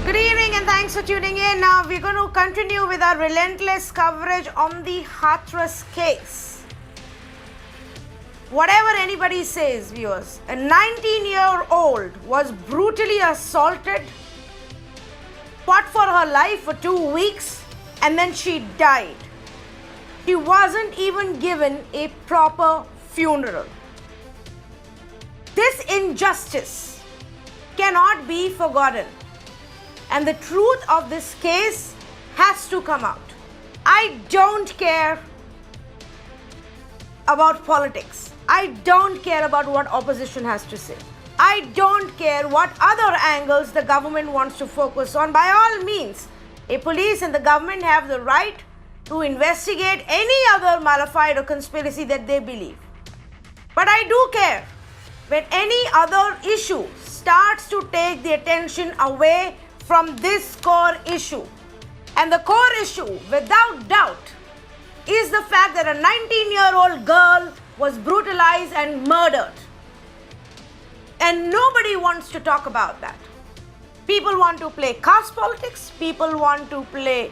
Good evening and thanks for tuning in. Now we're going to continue with our relentless coverage on the Hathras case. Whatever anybody says, viewers, a 19-year-old was brutally assaulted, fought for her life for 2 weeks, and then she died. She wasn't even given a proper funeral. This injustice cannot be forgotten. And the truth of this case has to come out. I don't care about politics. I don't care about what opposition has to say. I don't care what other angles the government wants to focus on. By all means, a police and the government have the right to investigate any other malafide or conspiracy that they believe. But I do care when any other issue starts to take the attention away from this core issue. And the core issue, without doubt, is the fact that a 19-year-old girl was brutalized and murdered. And nobody wants to talk about that. People want to play caste politics, people want to play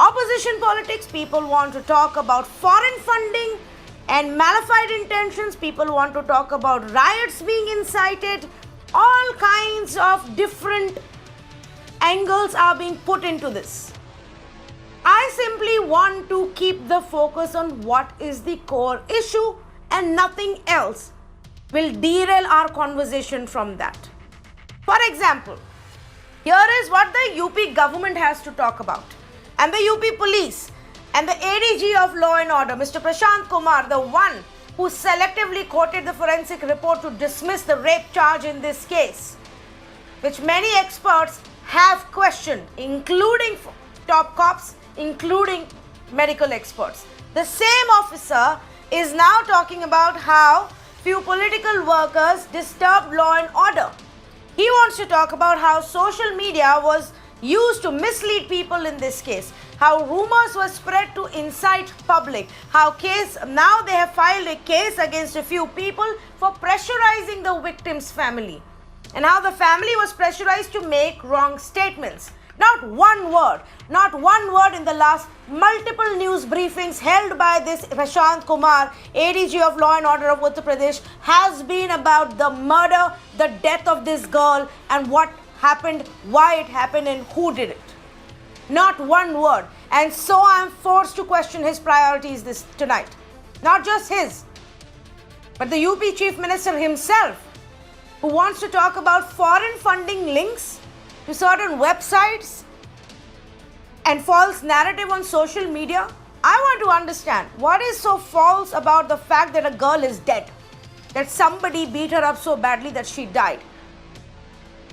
opposition politics, people want to talk about foreign funding and malafide intentions, people want to talk about riots being incited, all kinds of different angles are being put into this. I simply want to keep the focus on what is the core issue and nothing else will derail our conversation from that. For example, here is what the UP government has to talk about, and the UP police and the ADG of Law and Order, Mr. Prashant Kumar, the one who selectively quoted the forensic report to dismiss the rape charge in this case, which many experts have questioned, including top cops, including medical experts. The same officer is now talking about how few political workers disturbed law and order. He wants to talk about how social media was used to mislead people in this case, how rumors were spread to incite public, how now they have filed a case against a few people for pressurizing the victim's family, and how the family was pressurized to make wrong statements. Not one word in the last multiple news briefings held by this Prashant Kumar, ADG of Law and Order of Uttar Pradesh, has been about the murder, the death of this girl, and what happened, why it happened, and who did it. Not one word. And so I am forced to question his priorities tonight. Not just his, but the UP Chief Minister himself, who wants to talk about foreign funding links to certain websites and false narrative on social media. I want to understand what is so false about the fact that a girl is dead, that somebody beat her up so badly that she died.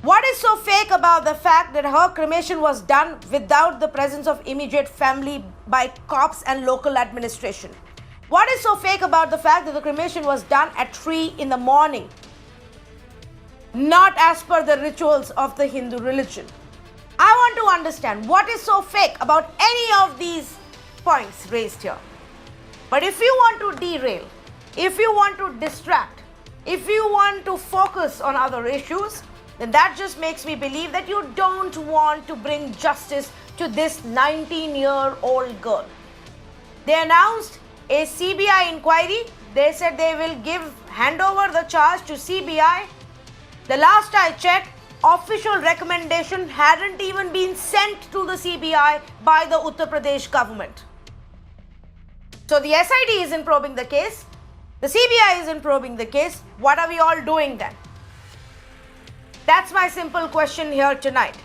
What is so fake about the fact that her cremation was done without the presence of immediate family by cops and local administration? What is so fake about the fact that the cremation was done at 3 in the morning? Not as per the rituals of the Hindu religion. I want to understand what is so fake about any of these points raised here. But if you want to derail, if you want to distract, if you want to focus on other issues, then that just makes me believe that you don't want to bring justice to this 19-year-old girl. They announced a CBI inquiry. They said they will hand over the charge to CBI. The last I checked, official recommendation hadn't even been sent to the CBI by the Uttar Pradesh government. So the SIT isn't probing the case, the CBI isn't probing the case. What are we all doing then? That's my simple question here tonight.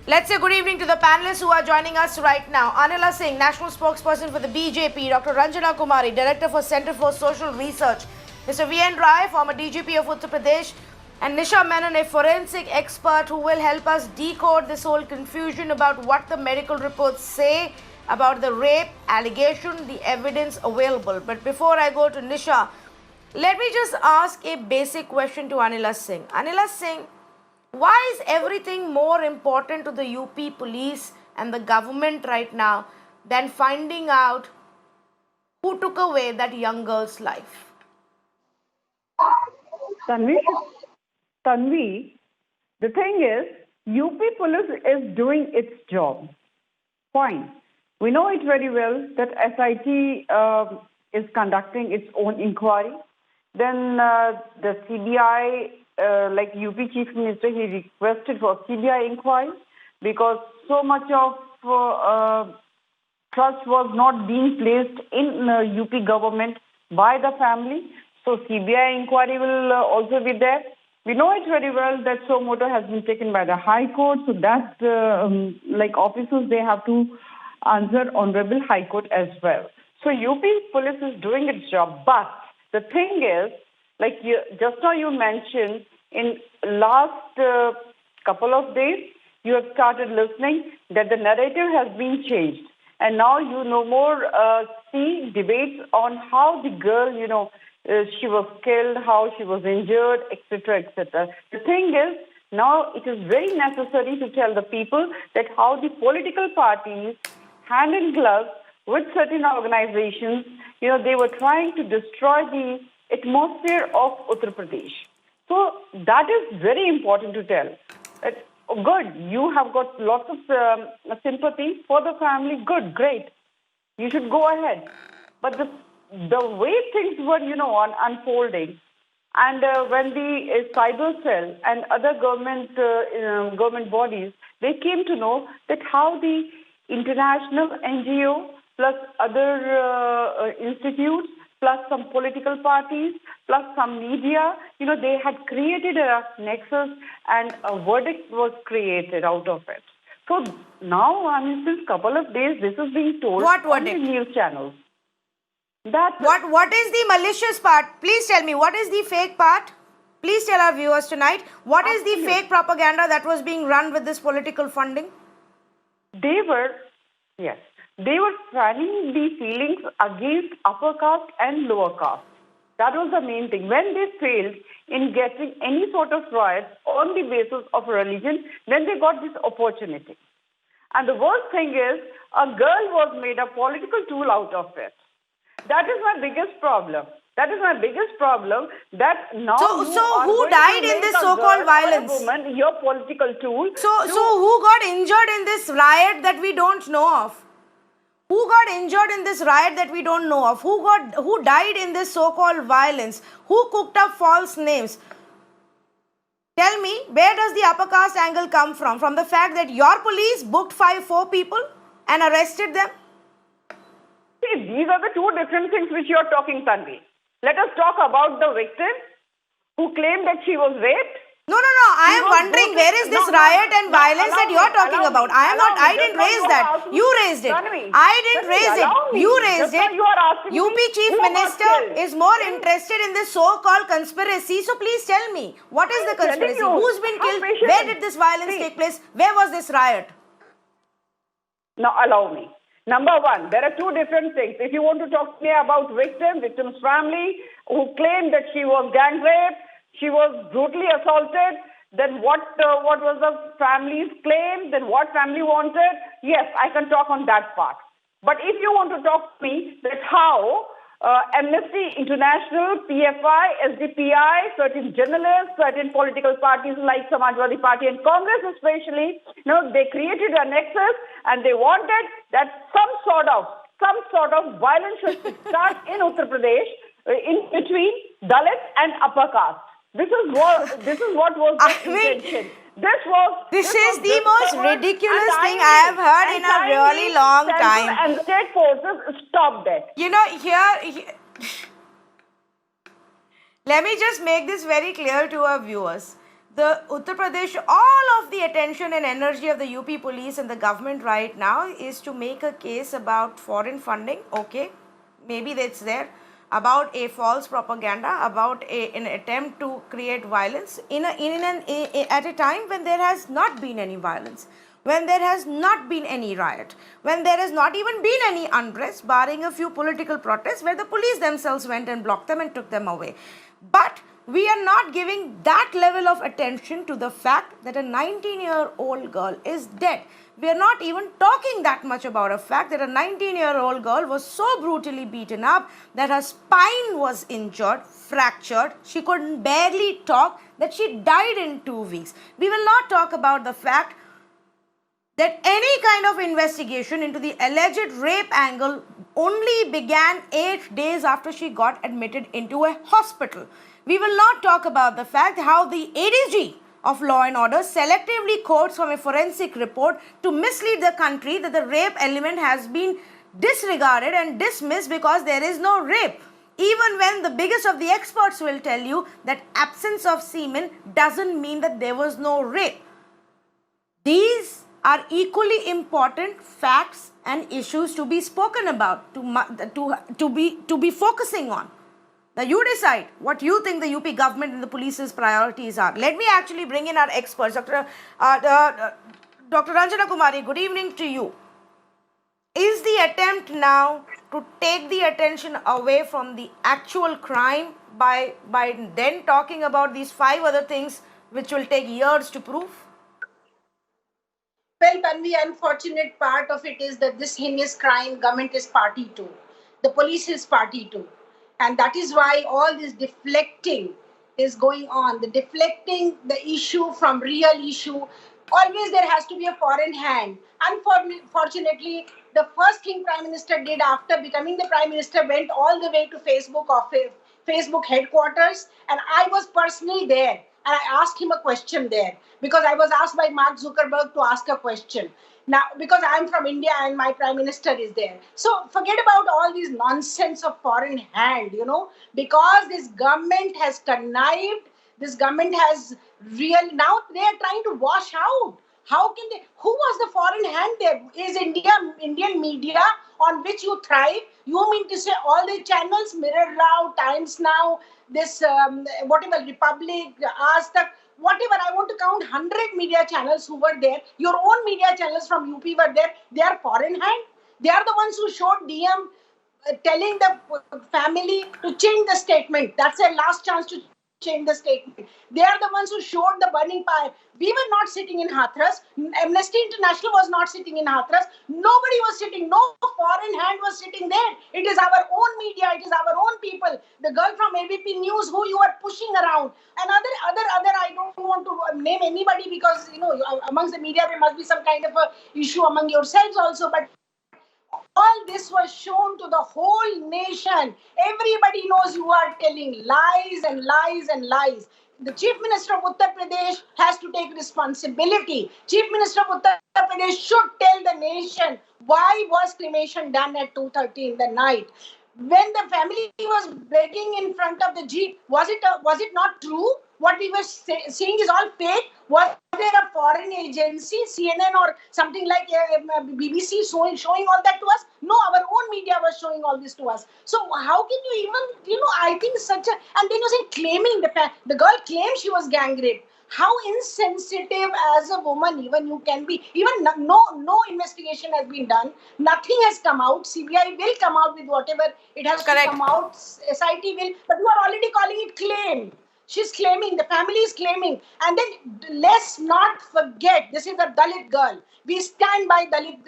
Let's say good evening to the panelists who are joining us right now. Anila Singh, National Spokesperson for the BJP, Dr. Ranjana Kumari, Director for Center for Social Research, Mr. V.N. Rai, former DGP of Uttar Pradesh, and Nisha Menon, a forensic expert who will help us decode this whole confusion about what the medical reports say about the rape allegation, the evidence available. But before I go to Nisha, let me just ask a basic question to Anila Singh. Anila Singh, why is everything more important to the UP police and the government right now than finding out who took away that young girl's life? Tanvi, the thing is, UP police is doing its job. Fine. We know it very well that SIT is conducting its own inquiry. Then the CBI, like UP Chief Minister, he requested for CBI inquiry because so much of trust was not being placed in UP government by the family. So CBI inquiry will also be there. We know it very well that so moto has been taken by the High Court. So that like officers, they have to answer Honorable High Court as well. So UP police is doing its job. But the thing is, like just now you mentioned, in last couple of days, you have started listening that the narrative has been changed. And now you no more see debates on how the girl, she was killed, how she was injured, etc., etc. The thing is, now it is very necessary to tell the people that how the political parties, hand in glove with certain organizations, they were trying to destroy the atmosphere of Uttar Pradesh. So that is very important to tell. That, good, you have got lots of sympathy for the family. Good, great. You should go ahead. But the way things were, unfolding, and when the cyber cell and other government bodies, they came to know that how the international NGO plus other institutes plus some political parties plus some media, they had created a nexus and a verdict was created out of it. So now, since couple of days, this is being told on the news channels. What is the malicious part? Please tell me, what is the fake part? Please tell our viewers tonight, what is the fake propaganda that was being run with this political funding? They were planning the feelings against upper caste and lower caste. That was the main thing. When they failed in getting any sort of riots on the basis of religion, then they got this opportunity. And the worst thing is, a girl was made a political tool out of it. That is my biggest problem. That now. So who died in this so-called violence? Woman, your political tool. So who got injured in this riot that we don't know of? Who got injured in this riot that we don't know of? Who died in this so-called violence? Who cooked up false names? Tell me, where does the upper caste angle come from? From the fact that your police booked 4 people and arrested them? See, these are the two different things which you are talking, Tanvi. Let us talk about the victim who claimed that she was raped. No. I am wondering, where is this riot and violence that you are talking about? I didn't raise that. You raised it. I didn't raise it. You raised it. UP Chief Minister is more interested in this so-called conspiracy. So please tell me, what is the conspiracy? Who's been killed? Where did this violence take place? Where was this riot? Now allow me. Number one, there are two different things. If you want to talk to me about victim's family who claimed that she was gang raped, she was brutally assaulted, then what was the family's claim, then what family wanted, yes, I can talk on that part. But if you want to talk to me that how Amnesty International, PFI, SDPI, certain journalists, certain political parties like Samajwadi Party and Congress especially, they created a nexus and they wanted that some sort of violence should start in Uttar Pradesh in between Dalits and upper caste. This is what was the intention. This is the most ridiculous thing I have heard in a really long time. And state forces stopped it. Here, let me just make this very clear to our viewers. The Uttar Pradesh, all of the attention and energy of the UP police and the government right now is to make a case about foreign funding. Okay, maybe that's there. About a false propaganda, about an attempt to create violence at a time when there has not been any violence, when there has not been any riot, when there has not even been any unrest, barring a few political protests where the police themselves went and blocked them and took them away. But We are not giving that level of attention to the fact that a 19-year-old girl is dead. We are not even talking that much about a fact that a 19-year-old girl was so brutally beaten up that her spine was injured, fractured, she couldn't barely talk, that she died in 2 weeks. We will not talk about the fact that any kind of investigation into the alleged rape angle only began 8 days after she got admitted into a hospital. We will not talk about the fact how the ADG of law and order selectively quotes from a forensic report to mislead the country that the rape element has been disregarded and dismissed because there is no rape. Even when the biggest of the experts will tell you that absence of semen doesn't mean that there was no rape. These are equally important facts and issues to be spoken about, to be focusing on. Now you decide what you think the UP government and the police's priorities are. Let me actually bring in our experts. Dr. Ranjana Kumari, good evening to you. Is the attempt now to take the attention away from the actual crime by then talking about these 5 other things which will take years to prove? Well, the unfortunate part of it is that this heinous crime, government is party to. The police is party to. And that is why all this deflecting is going on. The deflecting the issue from real issue. Always there has to be a foreign hand. Unfortunately, the first thing Prime Minister did after becoming the Prime Minister went all the way to Facebook office, Facebook headquarters, and I was personally there. And I asked him a question there because I was asked by Mark Zuckerberg to ask a question. Now, because I'm from India and my Prime Minister is there. So forget about all these nonsense of foreign hand, because this government has connived, this government has now they are trying to wash out. How can they? Who was the foreign hand there? Is Indian media on which you thrive? You mean to say all the channels, Mirror Now, Times Now, this whatever, Republic, Aaj Tak, whatever, I want to count 100 media channels who were there. Your own media channels from UP were there. They are foreign hand. They are the ones who showed DM telling the family to change the statement. That's their last chance to change the statement. They are the ones who showed the burning pyre. We were not sitting in Hathras. Amnesty International was not sitting in Hathras. Nobody was sitting. No foreign hand was sitting there. It is our own media. It is our own people. The girl from ABP News who you are pushing around. And other. I don't want to name anybody because amongst the media there must be some kind of a issue among yourselves also. But all this was shown to the whole nation. Everybody knows you are telling lies and lies and lies. The Chief Minister of Uttar Pradesh has to take responsibility. Chief Minister of Uttar Pradesh should tell the nation why was cremation done at 2:30 in the night. When the family was begging in front of the jeep, was it not true? What we were seeing is all fake. Was there a foreign agency, CNN or something like BBC showing all that to us? No, our own media was showing all this to us. So how can you even, I think and then you say claiming, the girl claimed she was gang raped. How insensitive as a woman even you can be. Even no investigation has been done. Nothing has come out. CBI will come out with whatever it has to come out. SIT will. But you are already calling it claim. She's claiming, the family is claiming. And then let's not forget, this is a Dalit girl. We stand by Dalit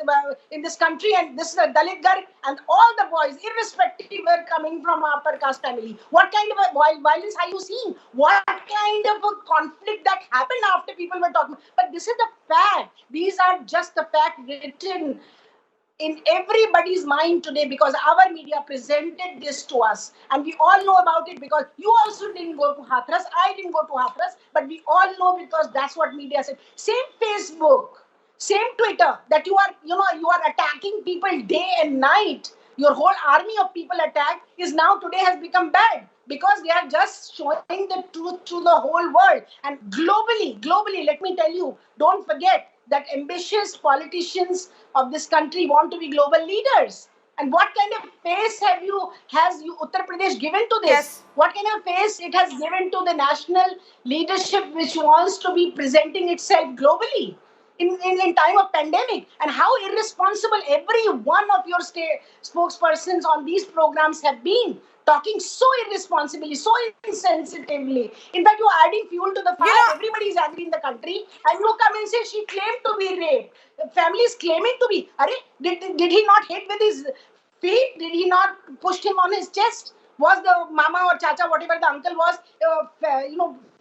in this country, and this is a Dalit girl, and all the boys, irrespective, were coming from our upper caste family. What kind of a violence are you seeing? What kind of a conflict that happened after people were talking? But this is the fact. These are just the fact written in everybody's mind today because our media presented this to us and we all know about it because you also didn't go to Hathras, I didn't go to Hathras, but we all know because that's what media said. Same Facebook, same Twitter that you are attacking people day and night. Your whole army of people attacked is now today has become bad because they are just showing the truth to the whole world. And globally, let me tell you, don't forget that ambitious politicians of this country want to be global leaders. And what kind of face has Uttar Pradesh given to this? Yes. What kind of face it has given to the national leadership which wants to be presenting itself globally? in time of pandemic, and how irresponsible every one of your state spokespersons on these programs have been, talking so irresponsibly, so insensitively. In fact, you are adding fuel to the You fire. know, Everybody is angry in the country, and you come and say she claimed to be raped. The family is claiming to be. Did he not hit with his feet? Did he not push him on his chest? Was the mama or chacha, whatever the uncle was,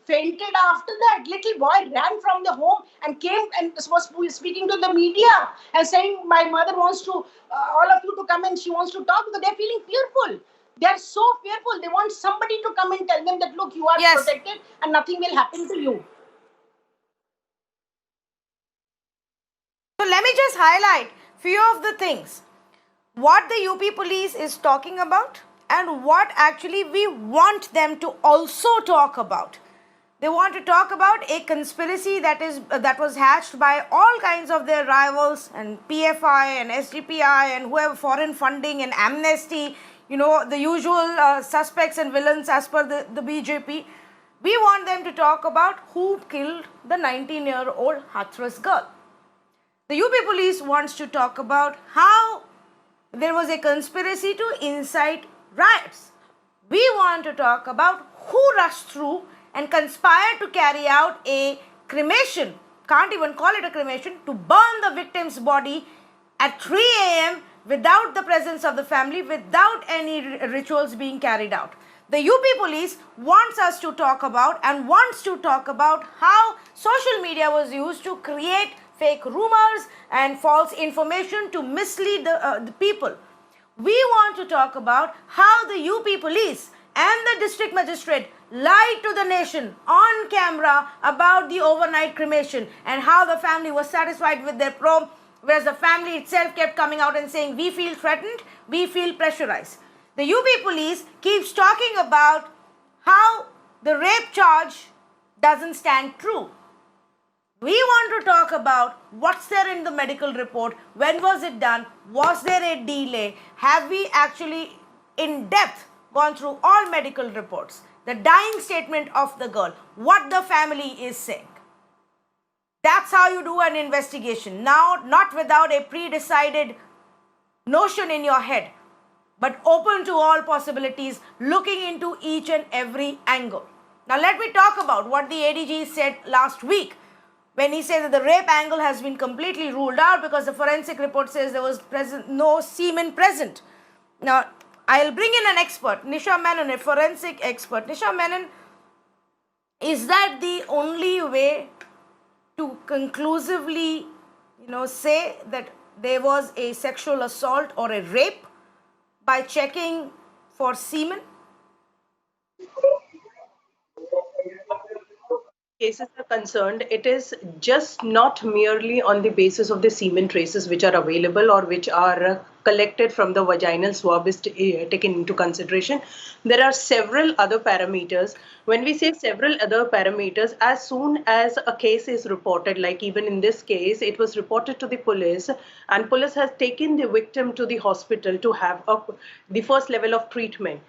fainted after that? Little boy ran from the home and came and was speaking to the media and saying, "My mother wants to, all of you to come and she wants to talk," because they're feeling fearful. They're so fearful. They want somebody to come and tell them that, look, you are yes. protected and nothing will happen to you. So let me just highlight few of the things. What the UP police is talking about and what actually we want them to also talk about. They want to talk about a conspiracy that was hatched by all kinds of their rivals and PFI and SGPI and whoever, foreign funding and amnesty, the usual suspects and villains as per the BJP. We want them to talk about who killed the 19-year-old Hathras girl. The UP police wants to talk about how there was a conspiracy to incite riots. We want to talk about who rushed through and conspired to carry out a cremation, can't even call it a cremation, to burn the victim's body at 3 a.m. without the presence of the family, without any rituals being carried out. The UP police wants us to talk about and wants to talk about how social media was used to create fake rumors and false information to mislead the people. We want to talk about how the UP police and the district magistrate lied to the nation on camera about the overnight cremation and how the family was satisfied with their probe, whereas the family itself kept coming out and saying, we feel threatened, we feel pressurized. The UP police keeps talking about how the rape charge doesn't stand true. We want to talk about what's there in the medical report, when was it done, was there a delay, have we actually in depth gone through all medical reports, the dying statement of the girl, what the family is saying. That's how you do an investigation. Now, not without a pre-decided notion in your head, but open to all possibilities, looking into each and every angle. Now, let me talk about what the ADG said last week, when he said that the rape angle has been completely ruled out because the forensic report says there was no semen present. Now, I'll bring in an expert, Nisha Menon, a forensic expert. Nisha Menon, is that the only way to conclusively, say that there was a sexual assault or a rape by checking for semen? Cases are concerned, it is just not merely on the basis of the semen traces which are available or which are collected from the vaginal swab is taken into consideration. There are several other parameters. When we say several other parameters, as soon as a case is reported, like even in this case, it was reported to the police and police has taken the victim to the hospital to have the first level of treatment.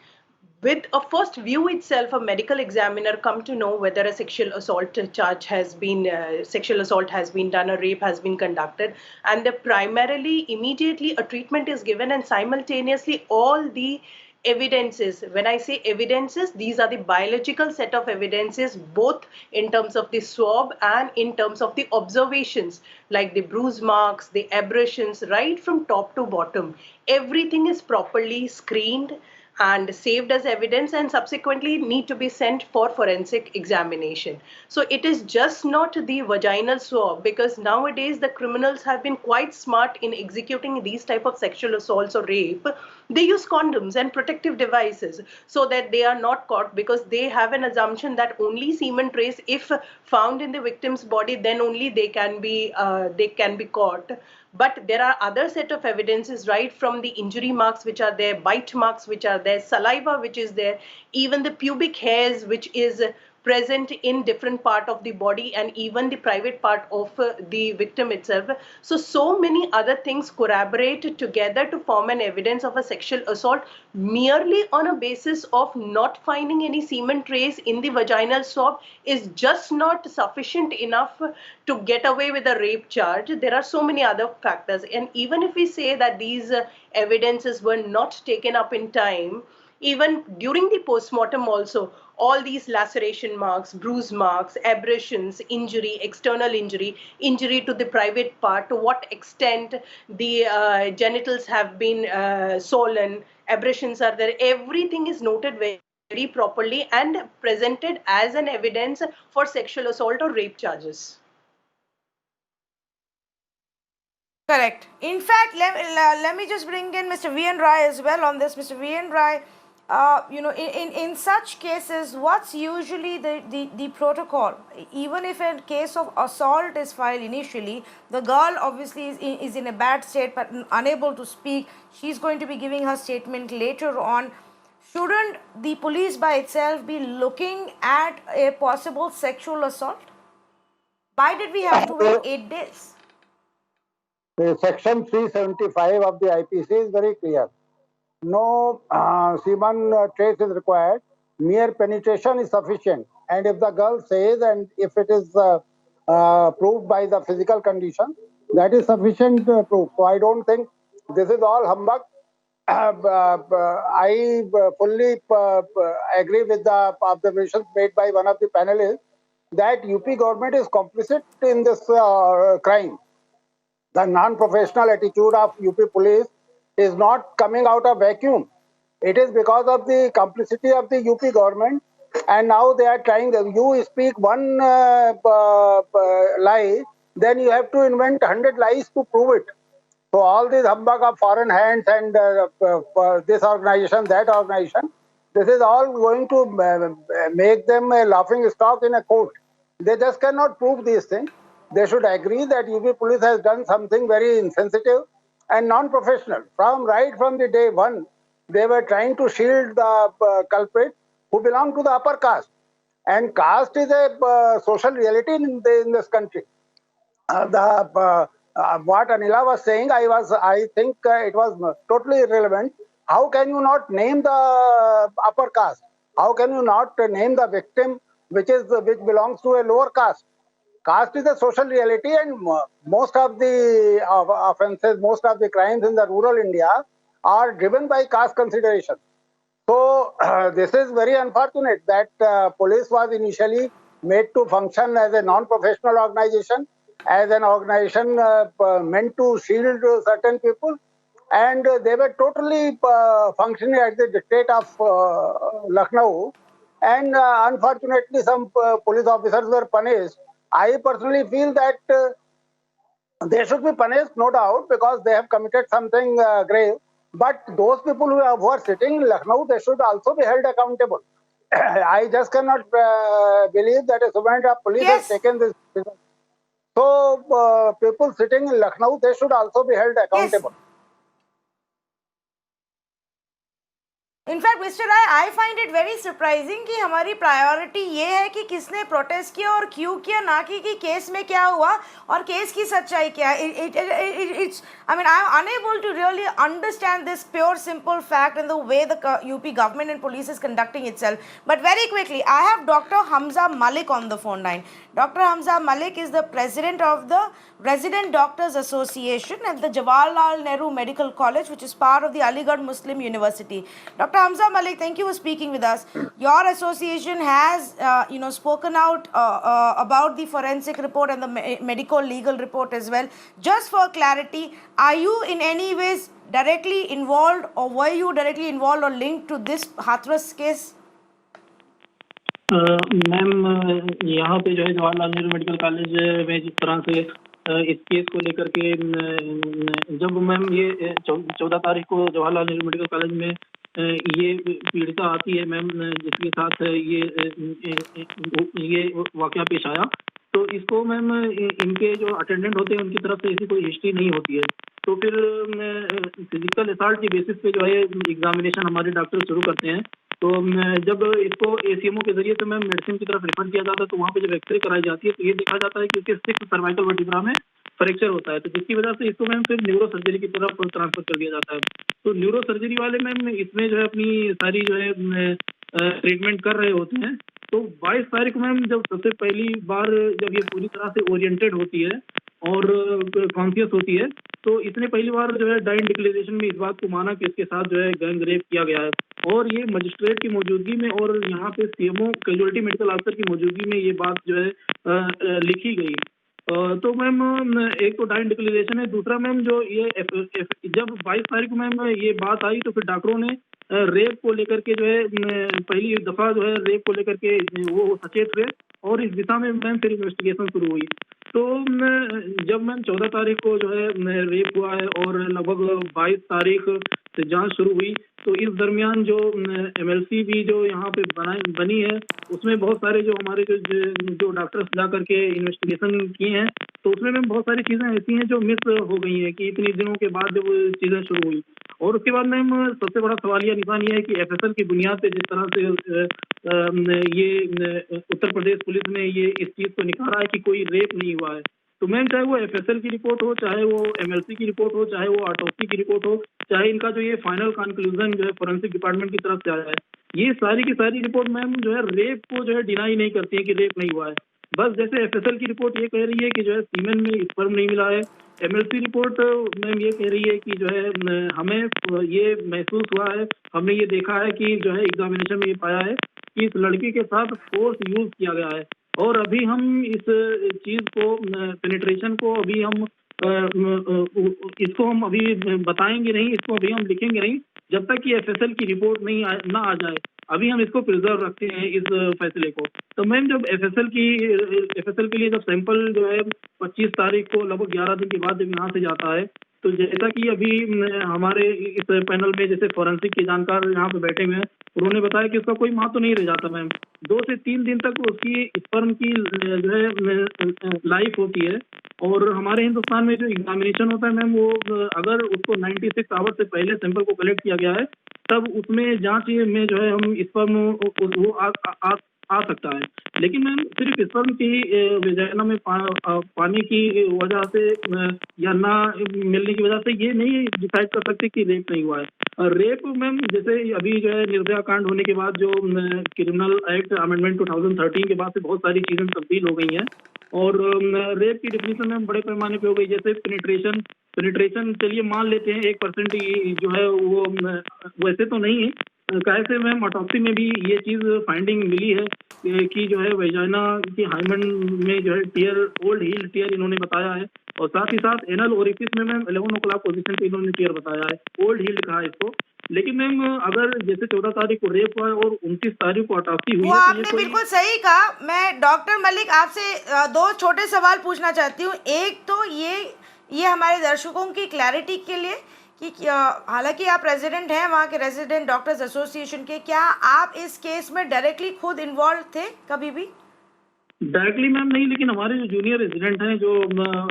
With a first view itself, a medical examiner come to know whether a sexual assault charge has been, sexual assault has been done, a rape has been conducted, and the primarily, immediately a treatment is given and simultaneously all the evidences, when I say evidences, these are the biological set of evidences, both in terms of the swab and in terms of the observations, like the bruise marks, the abrasions, right from top to bottom. Everything is properly screened and saved as evidence and subsequently need to be sent for forensic examination. So it is just not the vaginal swab, because nowadays the criminals have been quite smart in executing these type of sexual assaults or rape. They use condoms and protective devices so that they are not caught, because they have an assumption that only semen trace, if found in the victim's body, then only they can be caught. But there are other set of evidences, right from the injury marks which are there, bite marks which are there, saliva which is there, even the pubic hairs which is present in different part of the body and even the private part of the victim itself. So many other things corroborate together to form an evidence of a sexual assault. Merely on a basis of not finding any semen trace in the vaginal swab is just not sufficient enough to get away with a rape charge. There are so many other factors, and even if we say that these evidences were not taken up in time, even during the postmortem also, all these laceration marks, bruise marks, abrasions, injury, external injury, injury to the private part, to what extent the genitals have been swollen, abrasions are there, everything is noted very properly and presented as an evidence for sexual assault or rape charges. Correct. In fact, let me just bring in Mr. V.N. Rai as well on this. Mr. V.N. Rai, in such cases, what's usually the protocol? Even if a case of assault is filed initially, the girl obviously is in a bad state but unable to speak. She's going to be giving her statement later on. Shouldn't the police by itself be looking at a possible sexual assault? Why did we have to wait 8 days? The section 375 of the IPC is very clear. No semen trace is required. Mere penetration is sufficient. And if the girl says, and if it is proved by the physical condition, that is sufficient proof. So I don't think this is all humbug. I fully agree with the observations made by one of the panelists that UP government is complicit in this crime. The non-professional attitude of UP police is not coming out of vacuum. It is because of the complicity of the UP government, and now they are trying. You speak one lie, then you have to invent 100 lies to prove it. So all this humbug of foreign hands and this organization, that organization, this is all going to make them a laughing stock in a court. They just cannot prove these things. They should agree that UP police has done something very insensitive and non-professional. Right from the day one, they were trying to shield the culprit who belong to the upper caste. And caste is a social reality in this country. What Anila was saying, I think it was totally irrelevant. How can you not name the upper caste? How can you not name the victim which belongs to a lower caste? Caste is a social reality, and most of the offences, most of the crimes in the rural India are driven by caste consideration. So this is very unfortunate that police was initially made to function as a non-professional organization, as an organization meant to shield certain people, and they were totally functioning at the dictate of Lucknow, and unfortunately some police officers were punished. I personally feel that they should be punished, no doubt, because they have committed something grave. But those people who are sitting in Lucknow, they should also be held accountable. I just cannot believe that a superintendent of police has taken this. So people sitting in Lucknow, they should also be held accountable. Yes. In fact, Mr. Rai, I find it very surprising कि हमारी priority ये है कि किसने protest किया और क्यों किया, ना कि केस में क्या हुआ और केस की सच्चाई क्या है. I mean, I am unable to really understand this pure simple fact and the way the UP government and police is conducting itself. But very quickly, I have Dr. Hamza Malik on the phone line. Dr. Hamza Malik is the president of the Resident Doctors Association at the Jawaharlal Nehru Medical College, which is part of the Aligarh Muslim University. Dr. Hamza Malik, thank you for speaking with us. Your association has, spoken out about the forensic report and the medico-legal report as well. Just for clarity, are you in any ways directly involved, or were you directly involved or linked to this Hathras case? Ma'am, यहाँ पे जो है Jawaharlal Nehru medical college में जिस तरह से इस case को लेकर के जब मैम ये 14 तारीख को जवाहरलाल नेहरू मेडिकल कॉलेज में ये पीड़िता आती है मैम, जिसके साथ ये वाकया पेश आया, तो इसको मैम इनके जो अटेंडेंट होते हैं उनकी तरफ से ऐसी कोई हिस्ट्री नहीं होती है. तो फिर फिजिकल असॉल्ट की बेसिस पे जो है एग्जामिनेशन हमारे डॉक्टर शुरू करते हैं. तो जब इसको ACMO के जरिए से मैम मेडिसिन की तरफ रेफर किया जाता है तो वहाँ पे जब एक्सरे कराई जाती है तो ये देखा जाता है कि इसके 6 सर्वाइकल वर्टिब्रा में फ्रैक्चर होता है, तो जिसकी वजह से इसको मैम फिर न्यूरो सर्जरी की तरफ ट्रांसफर कर दिया जाता है। तो न्यूरो सर्जरी वाले मैम इसमें जो है अपनी सारी जो है ट्रीटमेंट कर रहे होते हैं। तो 22 तारीख को मैम जब सबसे पहली बार जब ये पूरी तरह से ओरिएंटेड होती है और कॉन्शियस होती है, तो इसने पहली बार जो है डाइंग डिक्लेरेशन में इस बात को माना कि इसके साथ जो है गैंग रेप किया गया है, और ये मजिस्ट्रेट की मौजूदगी में और यहाँ पे CMO कैजुअलिटी मेडिकल ऑफिसर की मौजूदगी में ये बात जो है लिखी गई। तो मैम एक तो डाइंग डिक्लेरेशन है, दूसरा मैम जो ये जब 22 तारीख को मैम ये बात आई तो फिर डॉक्टरों ने रेप को लेकर के जो है पहली दफ़ा जो है रेप को लेकर के वो सचेत हुए और इस दिशा में मैम फिर इन्वेस्टिगेशन शुरू हुई। तो जब मैम 14 तारीख को जो है रेप हुआ है और लगभग 22 तारीख से जांच शुरू हुई, तो इस दरमियान जो MLC भी जो यहाँ पे बनी है उसमें बहुत सारे जो हमारे जो डॉक्टर्स जा करके इन्वेस्टिगेशन किए हैं, तो उसमें मैम बहुत सारी चीज़ें ऐसी हैं जो मिस हो गई हैं कि इतने दिनों के बाद जब चीज़ें शुरू हुई। और उसके बाद मैम सबसे बड़ा सवाल यह निशान ये है कि FSL की बुनियाद पे जिस तरह से ये उत्तर प्रदेश पुलिस ने ये इस चीज़ को निकाला है कि कोई रेप नहीं हुआ है, तो मैम चाहे वो FSL की रिपोर्ट हो, चाहे वो MLC की रिपोर्ट हो, चाहे वो ऑटोप्सी की रिपोर्ट हो, चाहे इनका जो ये फाइनल कंक्लूजन जो है फोरेंसिक डिपार्टमेंट की तरफ से आया है, ये सारी की सारी रिपोर्ट मैम जो है रेप को जो है डिनाई नहीं करती है कि रेप नहीं हुआ है। बस जैसे FSL की रिपोर्ट ये कह रही है कि जो है सीमेन में स्पर्म नहीं मिला है, MLC रिपोर्ट मैम ये कह रही है कि जो है हमें ये महसूस हुआ है, हमने ये देखा है कि जो है एग्जामिनेशन में ये पाया है कि इस लड़की के साथ फोर्स यूज किया गया है। और अभी हम इस चीज़ को पेनिट्रेशन को अभी हम इसको हम अभी बताएंगे नहीं, इसको अभी हम लिखेंगे नहीं जब तक कि FSL की रिपोर्ट ना आ जाए। अभी हम इसको प्रिजर्व रखते हैं इस फैसले को। तो मैम जब FSL के लिए जब सैंपल जो है 25 तारीख को लगभग 11 दिन के बाद जब यहाँ से जाता है, तो जैसा कि अभी हमारे इस पैनल में जैसे फोरेंसिक के जानकार यहाँ पे बैठे हुए हैं, उन्होंने बताया कि उसका कोई माह तो नहीं रह जाता मैम, 2 से 3 दिन तक उसकी स्पर्म की जो है लाइफ होती है। और हमारे हिंदुस्तान में जो एग्जामिनेशन होता है मैम वो अगर उसको 96 आवर्स से पहले सैंपल को कलेक्ट किया गया है तब उसमें जांच में जो है हम स्पर्म वो आ सकता है। लेकिन मैम सिर्फ स्पर्म की वेजाइना में पानी की वजह से या ना मिलने की वजह से ये नहीं डिसाइड कर सकते कि रेप नहीं हुआ है। रेप मैम जैसे अभी जो है निर्भया कांड होने के बाद जो क्रिमिनल एक्ट अमेंडमेंट 2013 के बाद से बहुत सारी चीज़ें तब्दील हो गई हैं और रेप की डेफिनेशन मैम बड़े पैमाने पे हो गई। जैसे पेनिट्रेशन चलिए मान लेते हैं 1% जो है वो वैसे तो नहीं है, कैसे मैम ऑटोप्सी में भी ये चीज़ फाइंडिंग मिली है कि जो है वेजाइना की हाइमन में जो है टियर ओल्ड हील्ड टियर इन्होंने बताया है, और साथ ही साथ एनल ओरिफिस में मैम 11 o'clock पोजीशन पे इन्होंने टियर बताया है, ओल्ड हील्ड कहा है इसको। लेकिन मैम अगर जैसे 14 तारीख को रेप हुआ है और 29 तारीख को ऑटोप्सी हुई वो है तो आपने बिल्कुल सही कहा। मैं डॉक्टर मलिक आपसे 2 छोटे सवाल पूछना चाहती हूँ। एक तो ये हमारे दर्शकों की क्लैरिटी के लिए कि हालांकि आप प्रेसिडेंट हैं वहाँ के रेजिडेंट डॉक्टर्स एसोसिएशन के, क्या आप इस केस में डायरेक्टली खुद इन्वॉल्व थे कभी भी? डायरेक्टली मैम नहीं, लेकिन हमारे जो जूनियर रेजिडेंट हैं जो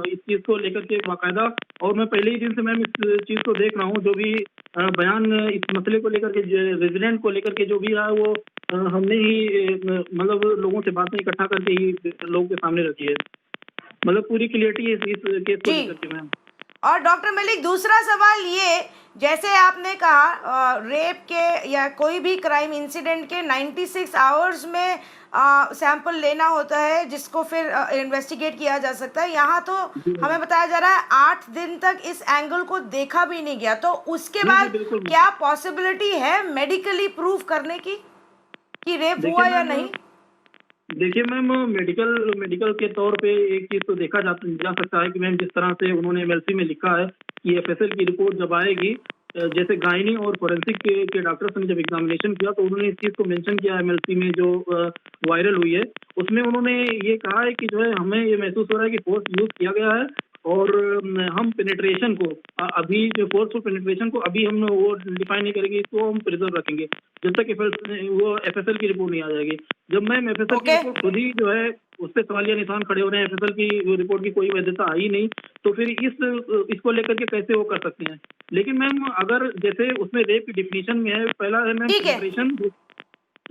इस चीज़ को लेकर के बाकायदा, और मैं पहले ही दिन से मैम इस चीज़ को देख रहा हूँ, जो भी बयान इस मसले को लेकर के रेजिडेंट को लेकर के जो भी रहा वो हमने ही मतलब लोगों से बातें इकट्ठा करके ही लोगों के सामने रखी है, मतलब पूरी क्लियरिटी इस केस को लेकर के मैम। और डॉक्टर मलिक दूसरा सवाल ये, जैसे आपने कहा रेप के या कोई भी क्राइम इंसिडेंट के 96 आवर्स में सैंपल लेना होता है जिसको फिर इन्वेस्टिगेट किया जा सकता है। यहाँ तो हमें बताया जा रहा है 8 दिन तक इस एंगल को देखा भी नहीं गया, तो उसके बाद क्या पॉसिबिलिटी है मेडिकली प्रूव करने की कि रेप हुआ या नहीं? देखिए मैम मेडिकल के तौर पे एक चीज़ तो देखा जा सकता है कि मैम जिस तरह से उन्होंने MLC में लिखा है कि FSL की रिपोर्ट जब आएगी, जैसे गायनी और फोरेंसिक के डॉक्टर्स ने जब एग्जामिनेशन किया तो उन्होंने इस चीज़ को मेंशन किया MLC में जो वायरल हुई है, उसमें उन्होंने ये कहा है कि जो है हमें ये महसूस हो रहा है कि फोर्स यूज़ किया गया है और हम पेनिट्रेशन को अभी जो फोर्सफुल पेनिट्रेशन को अभी हम वो डिफाइन नहीं करेंगे, इसको हम प्रिजर्व रखेंगे जब तक वो एफएसएल की रिपोर्ट नहीं आ जाएगी। जब मैम एफएसएल की रिपोर्ट खुद ही जो है उस पर सवालिया निशान खड़े हो रहे हैं, एफएसएल की रिपोर्ट की कोई वैधता आई नहीं, तो फिर इसको लेकर के कैसे वो कर सकते हैं। लेकिन मैम अगर जैसे उसमें रेप की डिफिनीशन में है, पहला है मैम पेनिट्रेशन, तो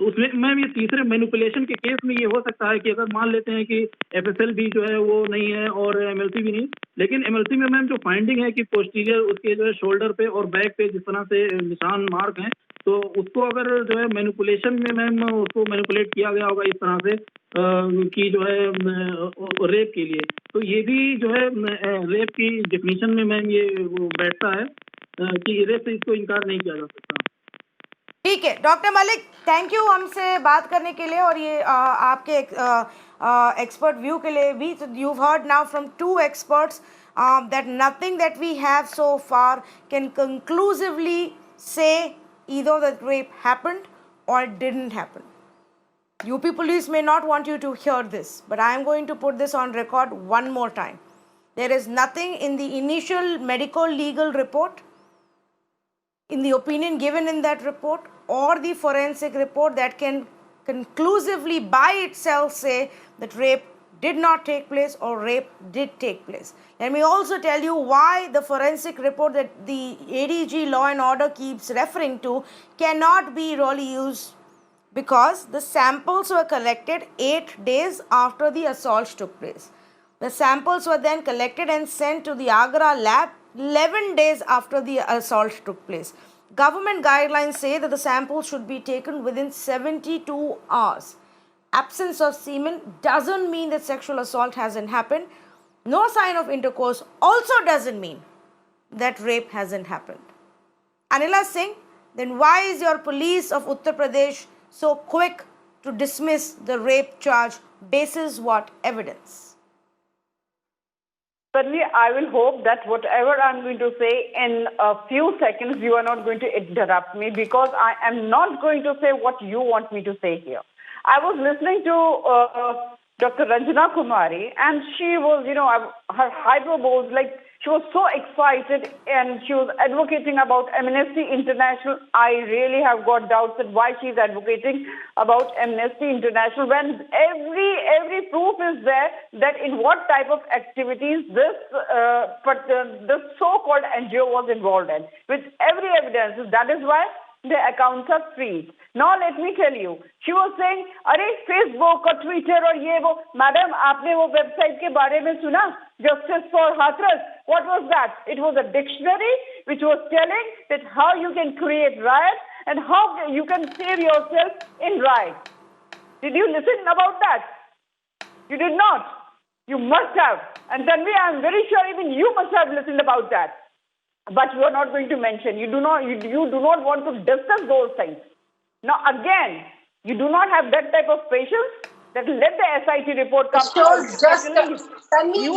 उसमें मैम ये तीसरे मैनिपुलेशन के केस में ये हो सकता है कि अगर मान लेते हैं कि एफएसएल भी जो है वो नहीं है और एमएलसी भी नहीं, लेकिन एमएलसी में मैम जो फाइंडिंग है कि पोस्टीरियर उसके जो है शोल्डर पे और बैक पे जिस तरह से निशान मार्क हैं, तो उसको अगर जो है मैनिपुलेशन में मैम उसको मैनिपुलेट किया गया होगा इस तरह से कि जो है रेप के लिए, तो ये भी जो है रेप की डेफिनेशन में मैम ये वो बैठता है कि रेप से इसको इनकार नहीं किया जा सकता। ठीक है डॉक्टर मलिक, थैंक यू हमसे बात करने के लिए और ये आपके एक्सपर्ट व्यू के लिए भी। You heard now from two experts that nothing that we have so far can conclusively say either that rape happened or it didn't happen. UP police may not want you to hear this, but I am going to put this on record one more time. There is nothing in the initial medical legal report, in the opinion given in that report, or the forensic report that can conclusively by itself say that rape did not take place or rape did take place. Let me also tell you why the forensic report that the ADG Law and Order keeps referring to cannot be really used, because the samples were collected 8 days after the assault took place. The samples were then collected and sent to the Agra lab 11 days after the assault took place. Government guidelines say that the samples should be taken within 72 hours. Absence of semen doesn't mean that sexual assault hasn't happened. No sign of intercourse also doesn't mean that rape hasn't happened. Anila Singh, then why is your police of Uttar Pradesh so quick to dismiss the rape charge basis what evidence? Certainly, I will hope that whatever I'm going to say in a few seconds, you are not going to interrupt me, because I am not going to say what you want me to say here. I was listening to Dr. Ranjana Kumari, and she was, her hyperboles, like she was so excited and she was advocating about Amnesty International. I really have got doubts that why she's advocating about Amnesty International when every proof is there that in what type of activities this so-called NGO was involved in, with every evidence. That is why the accounts are free. Now let me tell you, she was saying, अरे Facebook और Twitter और ये वो, madam आपने वो website के बारे में सुना, Justice for Hathras? What was that? It was a dictionary which was telling that how you can create riots and how you can save yourself in riots. Did you listen about that? You did not. You must have. And Tanvi, I am very sure even you must have listened about that. But you are not going to mention. You do not want to discuss those things. Now again, you do not have that type of patience. That let the SIT report come. You do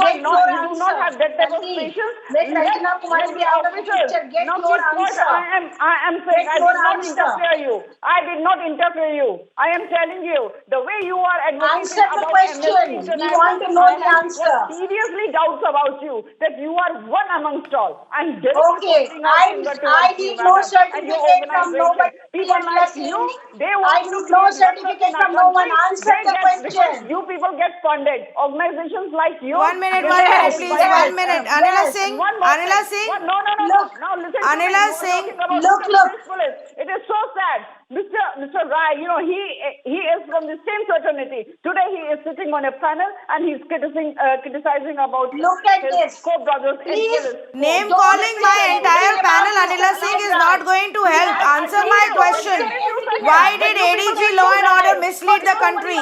not have that type of patience. Let Ranjana Kumari be out of the picture. Get now your answer. I am saying I did not interfere you. I did not interfere you. I am telling you the way you are advocating Answer the about question. We want to know the answer. I have seriously doubts about you that you are one amongst all. And okay, I need no certificate from nobody. People like you, they want I need no certificate from no one. Answer the question. Because you people get funded. Organizations like you. 1 minute, Yes, please. yes, 1 minute. yes. Anila Singh. Anila Singh. No. Look, now listen Anila to me. Singh. Look. It is so sad. Mr. Rai, he is from the same fraternity. Today he is sitting on a panel and he's criticizing about Look at his this. co-brothers. Please. Name Don't calling my say entire anything panel, about Anila this. Singh, is not going to help. Answer my question. Why did ADG Law and Order mislead the country?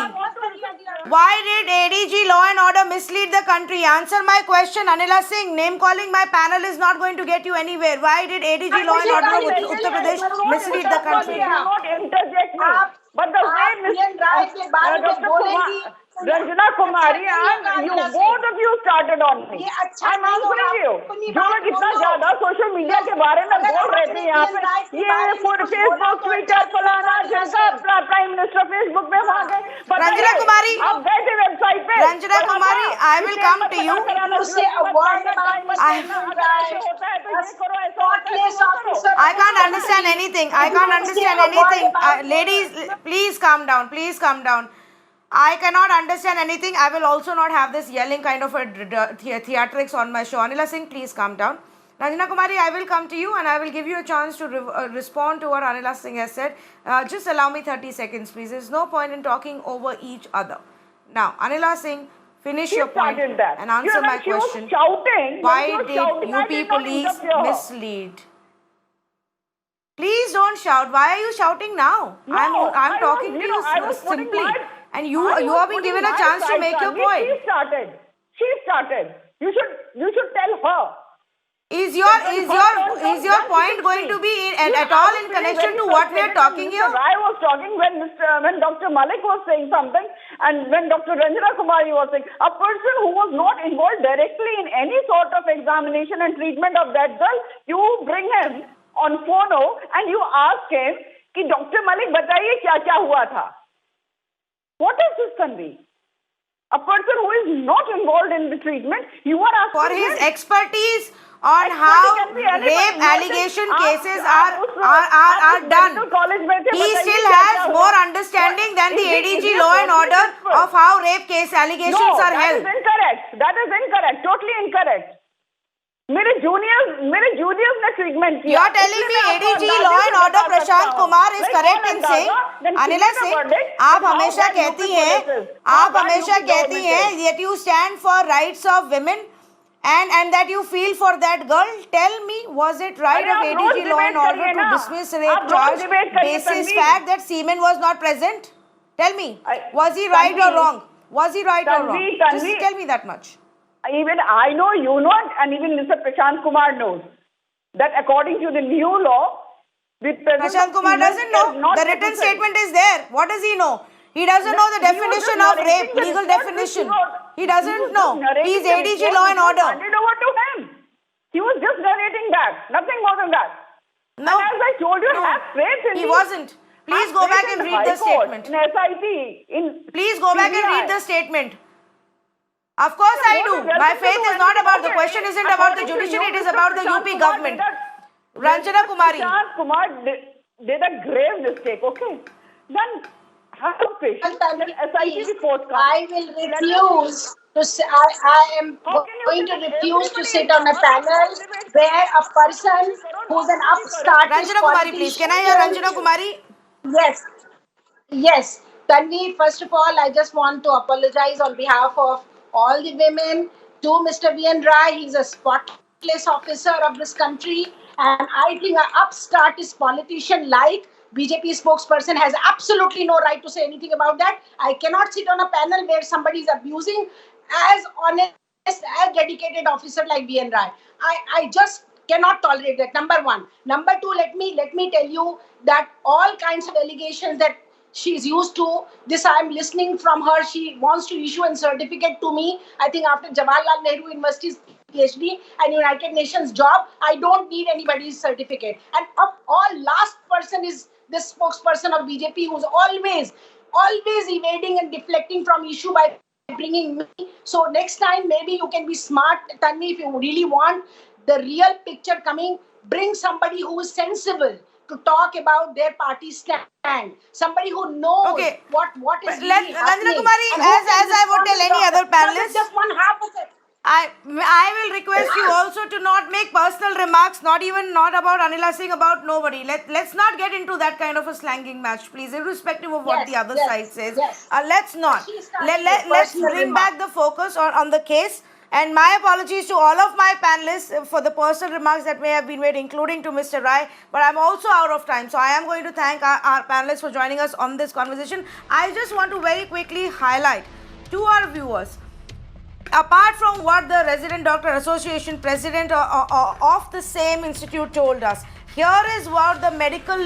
Why did ADG Law and Order mislead the country? Answer my question, Anila Singh. Name calling my panel is not going to get you anywhere. Why did ADG Law and Order of Uttar Pradesh mislead the country? Do not interject me. But the way Dr. Ranjana Kumari, you both of you started on me. ये अच्छा I'm नहीं होगा, answering you. अपनी जो बात लोग इतना बोलो। ज्यादा सोशल मीडिया के बारे में अगर बोल रहे आपने थे यहाँ BN राय पे, के बारे में कुछ फेसबुक, बोला तो ट्विटर, अच्छा फलाना नहीं जिनका होगा। प्राइम मिनिस्टर फेसबुक पे वहाँ गए, रंजना कुमारी, आप गए थे वेबसाइट पे, Ranjana Kumari, I will come to you. You say a word about Mr. BN Rai, a thoughtless officer. I can't understand anything. I can't understand anything. Ladies, please calm down. Please calm down. I cannot understand anything. I will also not have this yelling kind of a theatrics on my show. Anila Singh, please calm down. Ranjana Kumari, I will come to you and I will give you a chance to respond to what Anila Singh has said. Just allow me 30 seconds, please. There's no point in talking over each other. Now, Anila Singh, finish your point and answer my question. Why did UP police mislead? Please don't shout. Why are you shouting now? I'm talking to you simply. And you are being given a chance to make your point. She started. You should tell her. Is your point going to be at all in connection to what we are talking here? I was talking when Dr. Malik was saying something and when Dr. Ranjana Kumari was saying, a person who was not involved directly in any sort of examination and treatment of that girl, you bring him on phono and you ask him कि Dr. Malik बताइए क्या क्या हुआ था. What is this, Tanvi? A person who is not involved in the treatment, you are asking for his him. Expertise on how rape allegation cases are done. He still has more understanding than the ADG law and order of how rape case allegations are held. That is incorrect. Totally incorrect. मेरे juniors ने treatment किया. You are telling me ADG law and order Prashant Kumar is correct in saying, Anila Singh, आप हमेशा कहती हैं that you stand for rights of women and that you feel for that girl. Tell me, was it right of ADG law and order to dismiss rape charge basis fact that semen was not present? Tell me, was he right or wrong? Was he right or wrong? Just tell me that much. Even I know, you know, and even Mr. Prashant Kumar knows that according to the new law, Prashant Kumar doesn't know. The written statement is there. What does he know? He doesn't know the definition of rape, legal definition. He doesn't know. He is ADG law and order. Handed over to him. He was just narrating that. Nothing more than that. No. And as I told you, have faith in He wasn't. Please go back and read the statement. In SIT, Please go back and read the statement. Of course I do. My faith is not about, the question isn't about the judiciary, it is about the UP government. Ranjana Kumari. Prashant Kumar did a grave mistake, okay? Then have patience. SIT report comes. I will refuse to say, I am going to refuse to sit on a panel where a person who's an upstart Ranjana Kumari, please. Can I hear Ranjana Kumari? Yes. Tanvi, first of all, I just want to apologize on behalf of all the women to Mr. BN Rai. He's a spotless officer of this country, and I think an upstart politician like BJP spokesperson has absolutely no right to say anything about that. I cannot sit on a panel where somebody is abusing as honest, as dedicated officer like BN Rai. I just cannot tolerate that. Number one. Number two, let me tell you that all kinds of allegations that she's used to this, I'm listening from her. She wants to issue a certificate to me. I think after Jawaharlal Nehru University's PhD and United Nations job, I don't need anybody's certificate. And of all, last person is this spokesperson of BJP who's always evading and deflecting from issue by bringing me. So next time, maybe you can be smart, Tanvi, if you really want the real picture coming, bring somebody who is sensible to talk about their party stand. Somebody who knows what is really happening. Ranjana Kumari, as I would tell any other panelist, just one half of it. I will request you also to not make personal remarks, not about Anila Singh, about nobody. Let's not get into that kind of a slanging match, please, irrespective of what the other side says. Let's not. Let's bring back the focus on the case. And my apologies to all of my panelists for the personal remarks that may have been made, including to Mr. Rai. But I'm also out of time, so I am going to thank our panelists for joining us on this conversation. I just want to very quickly highlight to our viewers, apart from what the Resident Doctor Association president of the same institute told us, here is what the medical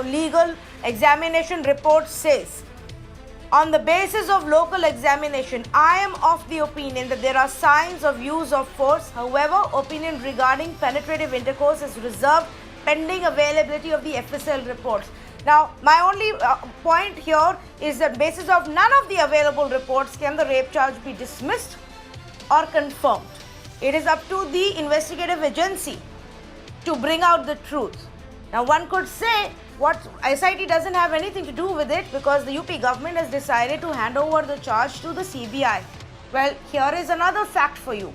legal examination report says. On the basis of local examination, I am of the opinion that there are signs of use of force. However, opinion regarding penetrative intercourse is reserved pending availability of the FSL reports. Now, my only point here is that basis of none of the available reports can the rape charge be dismissed or confirmed. It is up to the investigative agency to bring out the truth. Now, one could say what SIT doesn't have anything to do with it because the UP government has decided to hand over the charge to the CBI. Well, here is another fact for you.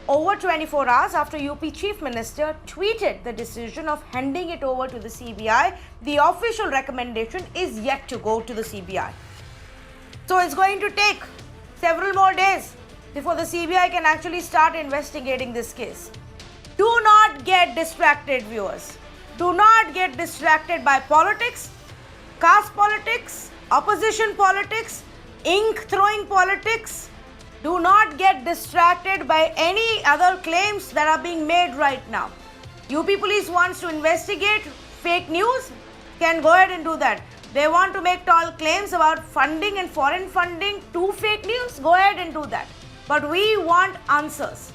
Over 24 hours after UP Chief Minister tweeted the decision of handing it over to the CBI, the official recommendation is yet to go to the CBI. So it's going to take several more days before the CBI can actually start investigating this case. Do not get distracted, viewers. Do not get distracted by politics, caste politics, opposition politics, ink throwing politics. Do not get distracted by any other claims that are being made right now. UP Police wants to investigate fake news, can go ahead and do that. They want to make tall claims about funding and foreign funding to fake news, go ahead and do that. But we want answers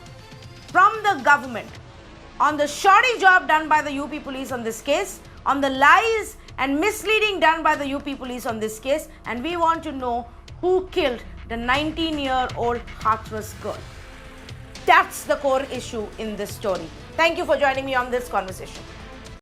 from the government on the shoddy job done by the UP Police on this case, on the lies and misleading done by the UP Police on this case, and we want to know who killed the 19-year-old Hathras girl. That's the core issue in this story. Thank you for joining me on this conversation.